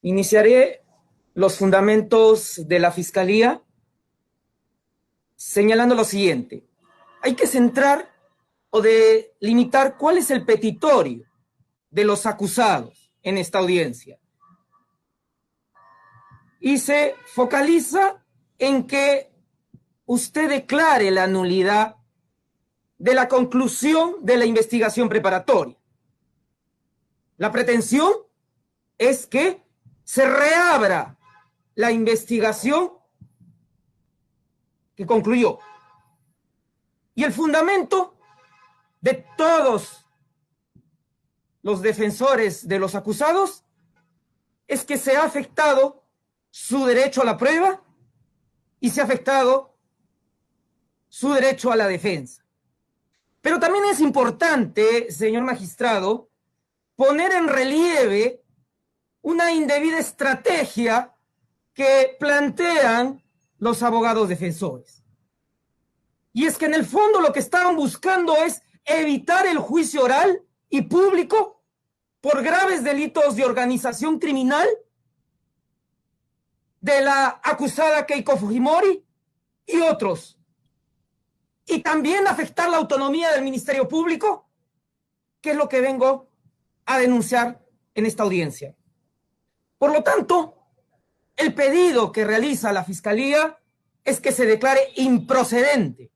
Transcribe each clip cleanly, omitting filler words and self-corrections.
Iniciaré los fundamentos de la Fiscalía señalando lo siguiente. Hay que centrar o delimitar cuál es el petitorio de los acusados en esta audiencia. Y se focaliza en que usted declare la nulidad de la conclusión de la investigación preparatoria. La pretensión es que se reabra la investigación que concluyó. Y el fundamento de todos los defensores de los acusados es que se ha afectado su derecho a la prueba y se ha afectado su derecho a la defensa. Pero también es importante, señor magistrado, poner en relieve una indebida estrategia que plantean los abogados defensores. Y es que en el fondo lo que estaban buscando es evitar el juicio oral y público por graves delitos de organización criminal de la acusada Keiko Fujimori y otros. Y también afectar la autonomía del Ministerio Público, que es lo que vengo a denunciar en esta audiencia. Por lo tanto, el pedido que realiza la Fiscalía es que se declare improcedente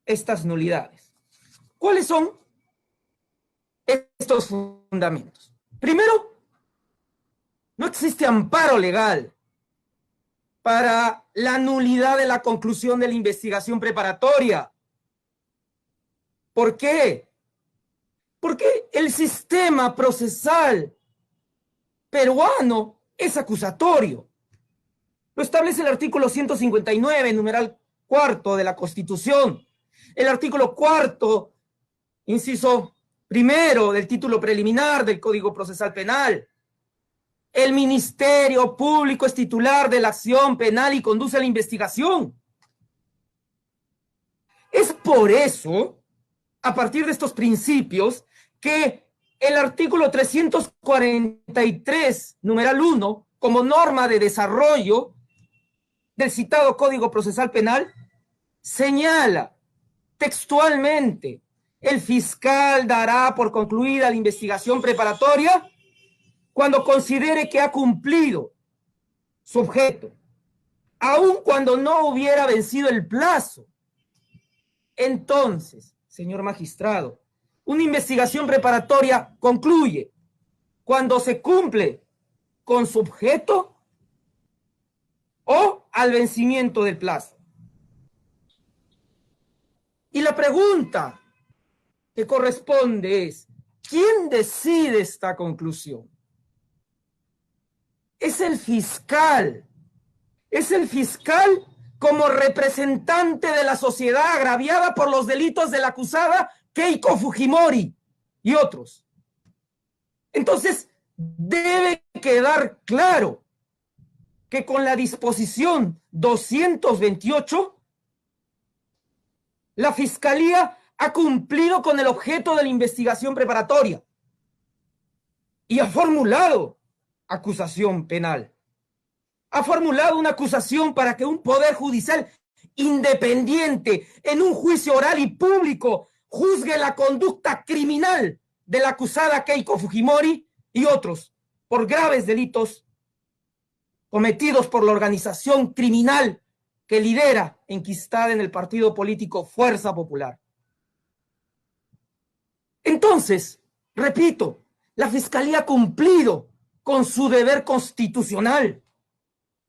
estas nulidades. ¿Cuáles son estos fundamentos? Primero, no existe amparo legal para la nulidad de la conclusión de la investigación preparatoria. ¿Por qué? Porque el sistema procesal peruano es acusatorio. Lo establece el artículo 159, numeral cuarto de la Constitución. El artículo cuarto, inciso primero del título preliminar del Código Procesal Penal. El Ministerio Público es titular de la acción penal y conduce la investigación. Es por eso, a partir de estos principios, que el artículo 343, numeral 1, como norma de desarrollo del citado Código Procesal Penal, señala textualmente: el fiscal dará por concluida la investigación preparatoria cuando considere que ha cumplido su objeto, aun cuando no hubiera vencido el plazo. Entonces, señor magistrado, una investigación preparatoria concluye cuando se cumple con su objeto o al vencimiento del plazo. Y la pregunta que corresponde es: ¿quién decide esta conclusión? Es el fiscal. Es el fiscal como representante de la sociedad agraviada por los delitos de la acusada Keiko Fujimori y otros. Entonces, debe quedar claro que con la disposición 228, la Fiscalía ha cumplido con el objeto de la investigación preparatoria y ha formulado acusación penal. Ha formulado una acusación para que un poder judicial independiente en un juicio oral y público juzgue la conducta criminal de la acusada Keiko Fujimori y otros por graves delitos cometidos por la organización criminal que lidera, enquistada en el partido político Fuerza Popular. Entonces, repito, la Fiscalía ha cumplido con su deber constitucional,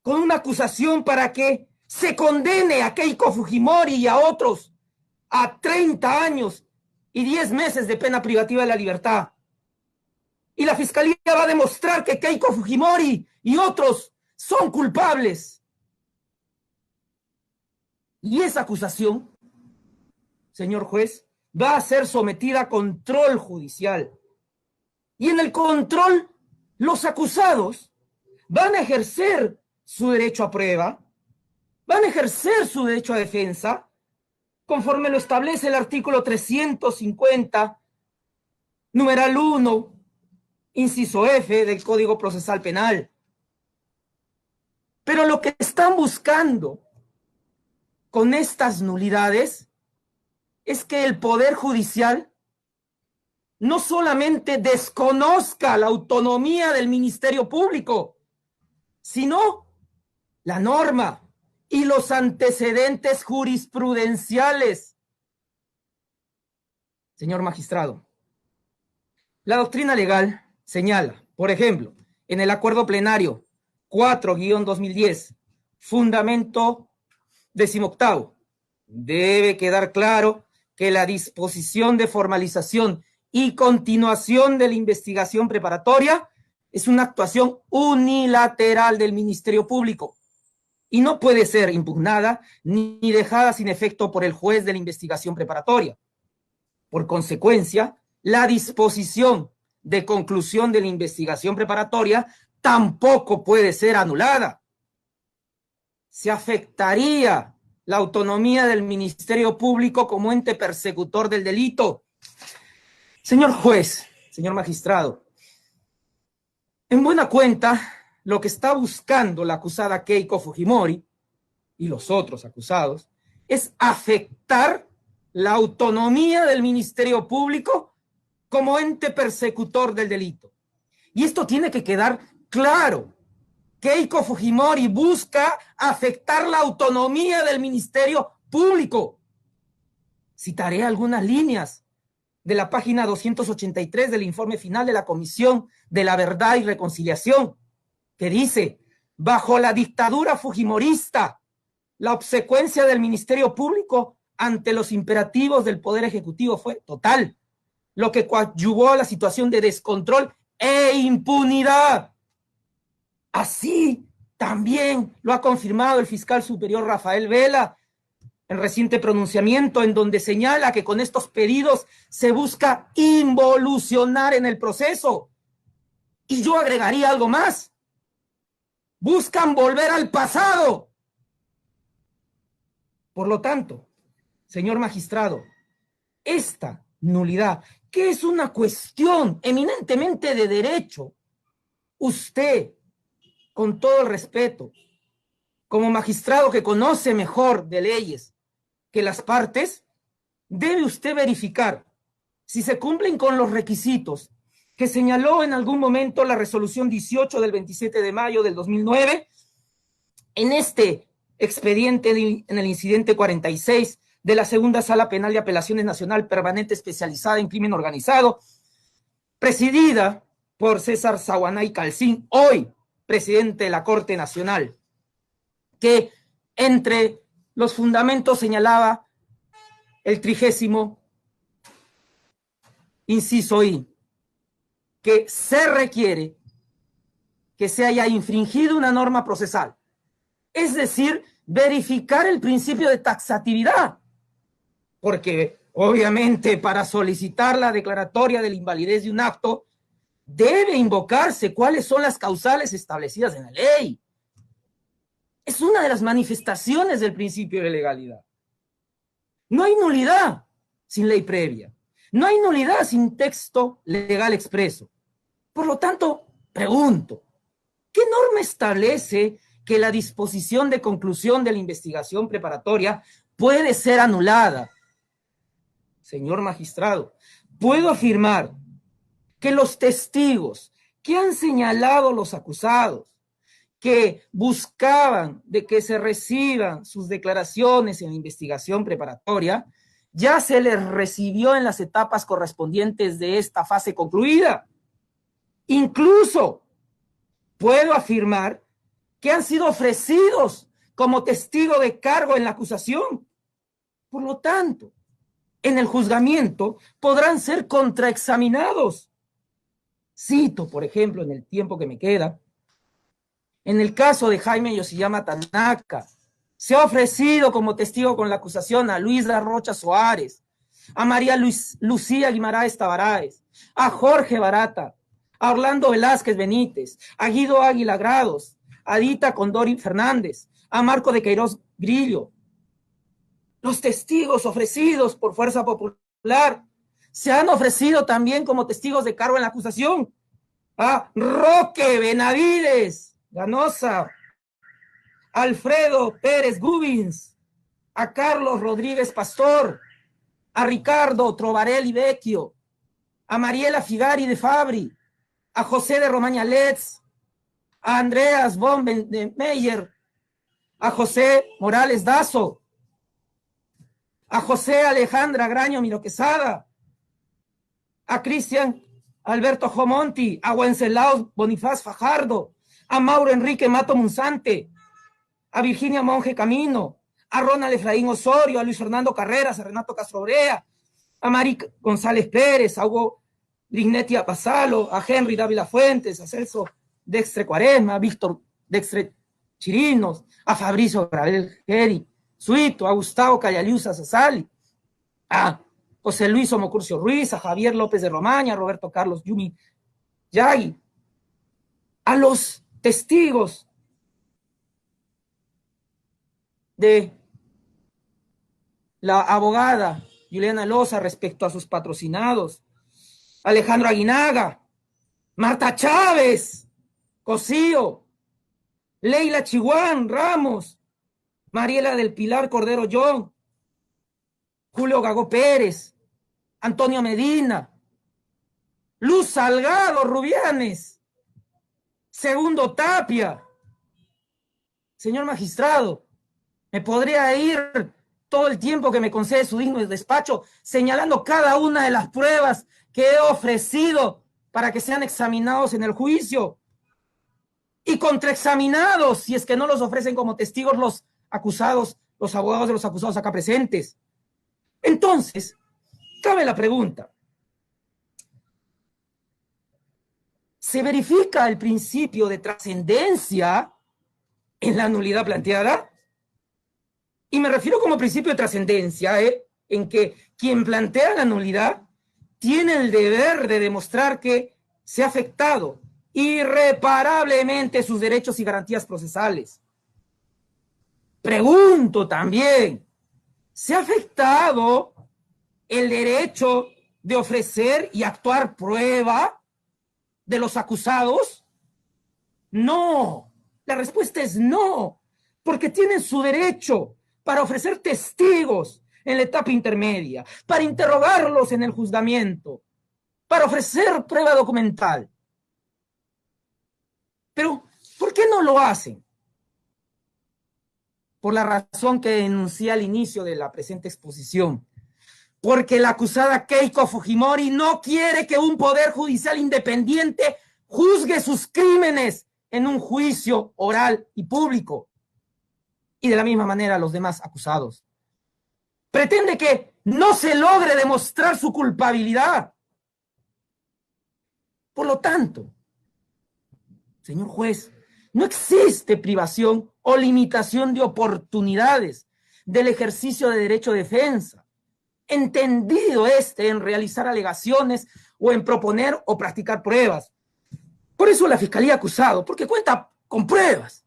con una acusación para que se condene a Keiko Fujimori y a otros a 30 años y 10 meses de pena privativa de la libertad. Y la Fiscalía va a demostrar que Keiko Fujimori y otros son culpables. Y esa acusación, señor juez, va a ser sometida a control judicial. Y en el control, los acusados van a ejercer su derecho a prueba, van a ejercer su derecho a defensa, conforme lo establece el artículo 350, numeral 1 inciso F del Código Procesal Penal. Pero lo que están buscando con estas nulidades es que el Poder Judicial no solamente desconozca la autonomía del Ministerio Público, sino la norma y los antecedentes jurisprudenciales. Señor magistrado, la doctrina legal señala, por ejemplo, en el acuerdo plenario 4-2010, fundamento 18º, debe quedar claro que la disposición de formalización y continuación de la investigación preparatoria es una actuación unilateral del Ministerio Público y no puede ser impugnada ni dejada sin efecto por el juez de la investigación preparatoria. Por consecuencia, la disposición de conclusión de la investigación preparatoria tampoco puede ser anulada. Se afectaría la autonomía del Ministerio Público como ente persecutor del delito. Señor juez, señor magistrado, en buena cuenta, lo que está buscando la acusada Keiko Fujimori y los otros acusados es afectar la autonomía del Ministerio Público como ente persecutor del delito. Y esto tiene que quedar claro. Keiko Fujimori busca afectar la autonomía del Ministerio Público. Citaré algunas líneas de la página 283 del informe final de la Comisión de la Verdad y Reconciliación, que dice: bajo la dictadura fujimorista, la obsecuencia del Ministerio Público ante los imperativos del Poder Ejecutivo fue total, lo que coadyuvó a la situación de descontrol e impunidad. Así también lo ha confirmado el fiscal superior Rafael Vela en reciente pronunciamiento, en donde señala que con estos pedidos se busca involucionar en el proceso. Y yo agregaría algo más: buscan volver al pasado. Por lo tanto, señor magistrado, esta nulidad, que es una cuestión eminentemente de derecho, usted, con todo el respeto, como magistrado que conoce mejor de leyes que las partes, debe usted verificar si se cumplen con los requisitos que señaló en algún momento la resolución 18 del 27 de mayo del 2009, en este expediente en el incidente 46 de la Segunda Sala Penal de Apelaciones Nacional Permanente Especializada en Crimen Organizado, presidida por César Saguanay Calcín, hoy presidente de la Corte Nacional, que entre los fundamentos señalaba el 30º inciso I, que se requiere que se haya infringido una norma procesal, es decir, verificar el principio de taxatividad, porque obviamente para solicitar la declaratoria de la invalidez de un acto debe invocarse cuáles son las causales establecidas en la ley. Es una de las manifestaciones del principio de legalidad. No hay nulidad sin ley previa. No hay nulidad sin texto legal expreso. Por lo tanto, pregunto, ¿qué norma establece que la disposición de conclusión de la investigación preparatoria puede ser anulada? Señor magistrado, puedo afirmar que los testigos que han señalado los acusados, que buscaban de que se reciban sus declaraciones en la investigación preparatoria, ya se les recibió en las etapas correspondientes de esta fase concluida. Incluso puedo afirmar que han sido ofrecidos como testigo de cargo en la acusación. Por lo tanto, en el juzgamiento podrán ser contraexaminados. Cito, por ejemplo, en el tiempo que me queda, en el caso de Jaime Yoshiyama Tanaka, se ha ofrecido como testigo con la acusación a Luisa Rocha Soares, a María Lucía Guimaraes Tavares, a Jorge Barata, a Orlando Velázquez Benítez, a Guido Águila Grados, a Dita Condori Fernández, a Marco de Queiroz Grillo. Los testigos ofrecidos por Fuerza Popular se han ofrecido también como testigos de cargo en la acusación. a Roque Benavides Ganosa, Alfredo Pérez Gubins, a Carlos Rodríguez Pastor, a Ricardo Trovarelli Vecchio, a Mariela Figari de Fabri, a José de Romaña Letz, a Andreas von Meyer, a José Morales Dazo, a José Alejandra Graño Miro Quesada, a Cristian Alberto Jomonti, a Wenceslao Bonifaz Fajardo, a Mauro Enrique Mato Munzante, a Virginia Monge Camino, a Ronald Efraín Osorio, a Luis Fernando Carreras, a Renato Castrobrea, a Mari González Pérez, a Hugo Lignetti Apasalo, a Henry Dávila Fuentes, a Celso Dextre Cuaresma, a Víctor Dextre Chirinos, a Fabricio Gravel Geri, Suito, a Gustavo Callaliusa Sasali, a José Luis Omocurcio Ruiz, a Javier López de Romaña, a Roberto Carlos Yumi Yagui, a los testigos de la abogada Juliana Loza respecto a sus patrocinados, Alejandro Aguinaga, Marta Chávez, Cosío, Leila Chihuán Ramos, Mariela del Pilar Cordero John, Julio Gago Pérez, Antonio Medina, Luz Salgado Rubianes, Segundo Tapia. Señor magistrado, me podría ir todo el tiempo que me concede su digno despacho señalando cada una de las pruebas que he ofrecido para que sean examinados en el juicio y contraexaminados si es que no los ofrecen como testigos los acusados, los abogados de los acusados acá presentes. Entonces, cabe la pregunta: ¿se verifica el principio de trascendencia en la nulidad planteada? Y me refiero como principio de trascendencia, en que quien plantea la nulidad tiene el deber de demostrar que se ha afectado irreparablemente sus derechos y garantías procesales. Pregunto también, ¿se ha afectado el derecho de ofrecer y actuar prueba de los acusados? No, la respuesta es no, porque tienen su derecho para ofrecer testigos en la etapa intermedia, para interrogarlos en el juzgamiento, para ofrecer prueba documental. Pero, ¿por qué no lo hacen? Por la razón que enuncié al inicio de la presente exposición. Porque la acusada Keiko Fujimori no quiere que un poder judicial independiente juzgue sus crímenes en un juicio oral y público. Y de la misma manera los demás acusados. Pretende que no se logre demostrar su culpabilidad. Por lo tanto, señor juez, no existe privación o limitación de oportunidades del ejercicio de derecho de defensa, entendido en realizar alegaciones o en proponer o practicar pruebas. Por eso la fiscalía ha acusado, porque cuenta con pruebas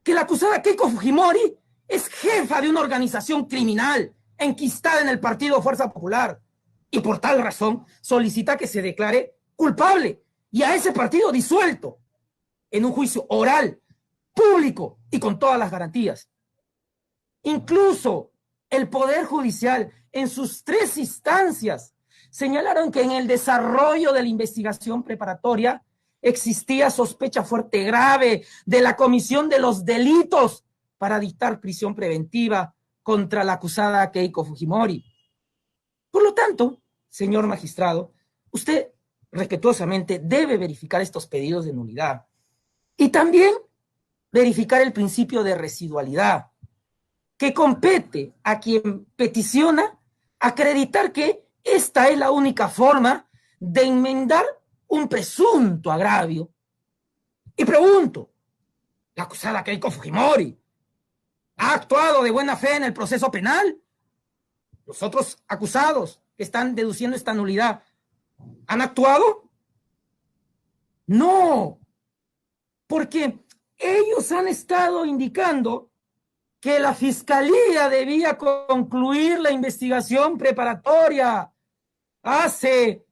que la acusada Keiko Fujimori es jefa de una organización criminal enquistada en el partido Fuerza Popular y por tal razón solicita que se declare culpable y a ese partido disuelto en un juicio oral, público y con todas las garantías. Incluso el Poder Judicial en sus 3 instancias señalaron que en el desarrollo de la investigación preparatoria existía sospecha fuerte grave de la comisión de los delitos para dictar prisión preventiva contra la acusada Keiko Fujimori. Por lo tanto, señor magistrado, usted respetuosamente debe verificar estos pedidos de nulidad y también verificar el principio de residualidad que compete a quien peticiona acreditar que esta es la única forma de enmendar un presunto agravio. Y pregunto, ¿la acusada Keiko Fujimori ha actuado de buena fe en el proceso penal? ¿Los otros acusados que están deduciendo esta nulidad han actuado? No, porque ellos han estado indicando que la fiscalía debía concluir la investigación preparatoria hace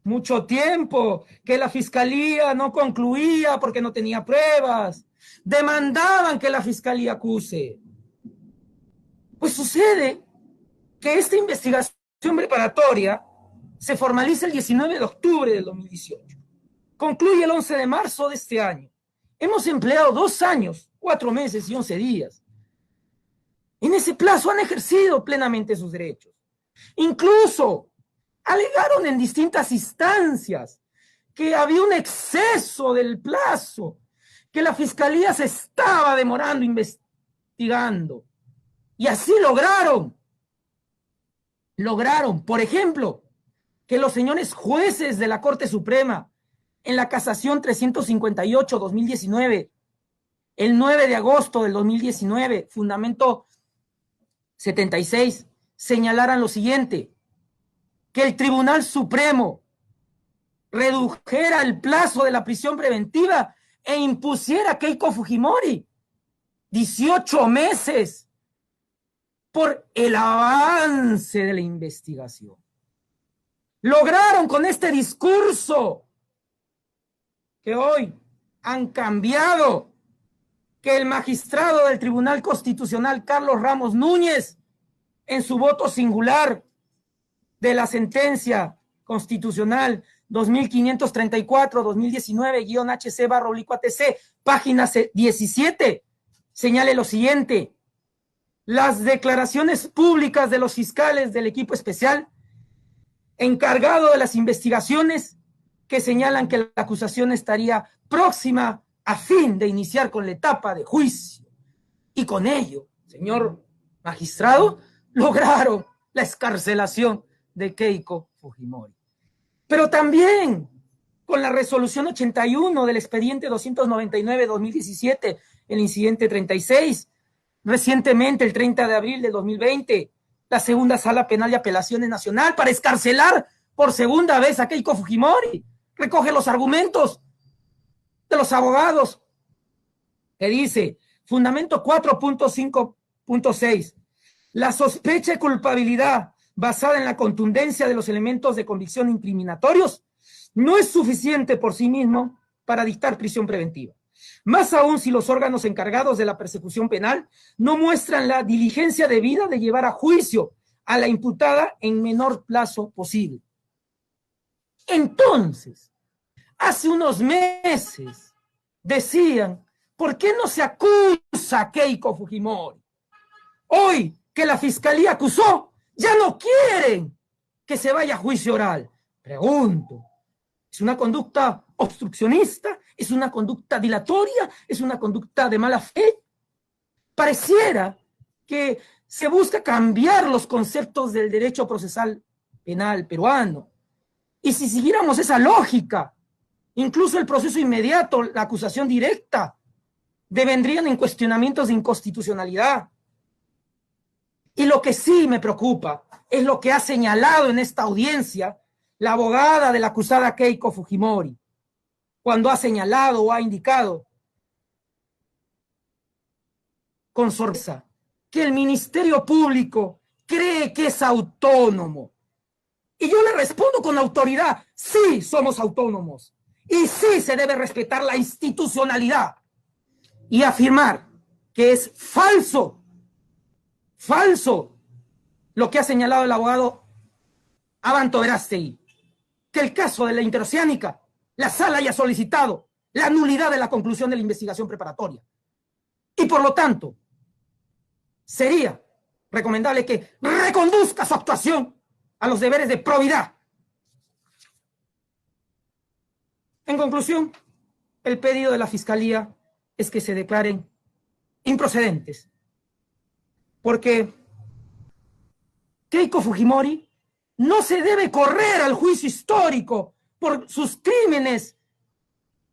mucho tiempo, que la fiscalía no concluía porque no tenía pruebas. Demandaban que la fiscalía acuse. Pues sucede que esta investigación preparatoria se formaliza el 19 de octubre del 2018. Concluye el 11 de marzo de este año. Hemos empleado 2 años, 4 meses y 11 días. En ese plazo han ejercido plenamente sus derechos. Incluso alegaron en distintas instancias que había un exceso del plazo, que la fiscalía se estaba demorando investigando. Y así lograron, por ejemplo, que los señores jueces de la Corte Suprema, en la casación 358-2019, el 9 de agosto del 2019, fundamento 76, señalaran lo siguiente: que el Tribunal Supremo redujera el plazo de la prisión preventiva e impusiera a Keiko Fujimori 18 meses por el avance de la investigación. Lograron con este discurso que hoy han cambiado, que el magistrado del Tribunal Constitucional, Carlos Ramos Núñez, en su voto singular de la sentencia constitucional 2534-2019-HC/ATC, página 17, señale lo siguiente: las declaraciones públicas de los fiscales del equipo especial encargado de las investigaciones que señalan que la acusación estaría próxima a fin de iniciar con la etapa de juicio. Y con ello, señor magistrado, lograron la excarcelación de Keiko Fujimori. Pero también con la resolución 81 del expediente 299-2017, el incidente 36, recientemente el 30 de abril del 2020, la segunda Sala Penal de Apelaciones Nacional para excarcelar por segunda vez a Keiko Fujimori. Recoge los argumentos de los abogados que dice, fundamento 4.5.6, la sospecha de culpabilidad basada en la contundencia de los elementos de convicción incriminatorios no es suficiente por sí mismo para dictar prisión preventiva. Más aún si los órganos encargados de la persecución penal no muestran la diligencia debida de llevar a juicio a la imputada en menor plazo posible. Entonces, hace unos meses decían, ¿por qué no se acusa a Keiko Fujimori? Hoy que la fiscalía acusó, ya no quieren que se vaya a juicio oral. Pregunto, ¿es una conducta obstruccionista? ¿Es una conducta dilatoria? ¿Es una conducta de mala fe? Pareciera que se busca cambiar los conceptos del derecho procesal penal peruano. Y si siguiéramos esa lógica, incluso el proceso inmediato, la acusación directa, devendrían en cuestionamientos de inconstitucionalidad. Y lo que sí me preocupa es lo que ha señalado en esta audiencia la abogada de la acusada Keiko Fujimori, cuando ha señalado o ha indicado con sorpresa que el Ministerio Público cree que es autónomo. Y yo le respondo con autoridad, sí somos autónomos y sí se debe respetar la institucionalidad, y afirmar que es falso lo que ha señalado el abogado Abanto Verástegui, que el caso de la Interoceánica, la sala haya solicitado la nulidad de la conclusión de la investigación preparatoria. Y por lo tanto, sería recomendable que reconduzca su actuación a los deberes de probidad. En conclusión, el pedido de la Fiscalía es que se declaren improcedentes, porque Keiko Fujimori no se debe correr al juicio histórico por sus crímenes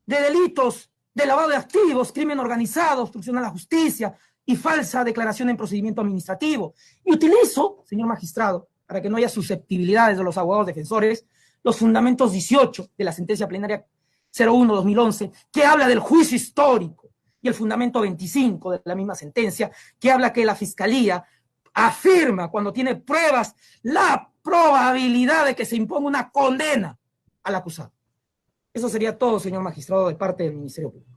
de delitos de lavado de activos, crimen organizado, obstrucción a la justicia y falsa declaración en procedimiento administrativo. Y utilizo, señor magistrado, para que no haya susceptibilidades de los abogados defensores, los fundamentos 18 de la sentencia plenaria 01-2011, que habla del juicio histórico, y el fundamento 25 de la misma sentencia, que habla que la Fiscalía afirma, cuando tiene pruebas, la probabilidad de que se imponga una condena al acusado. Eso sería todo, señor magistrado, de parte del Ministerio Público.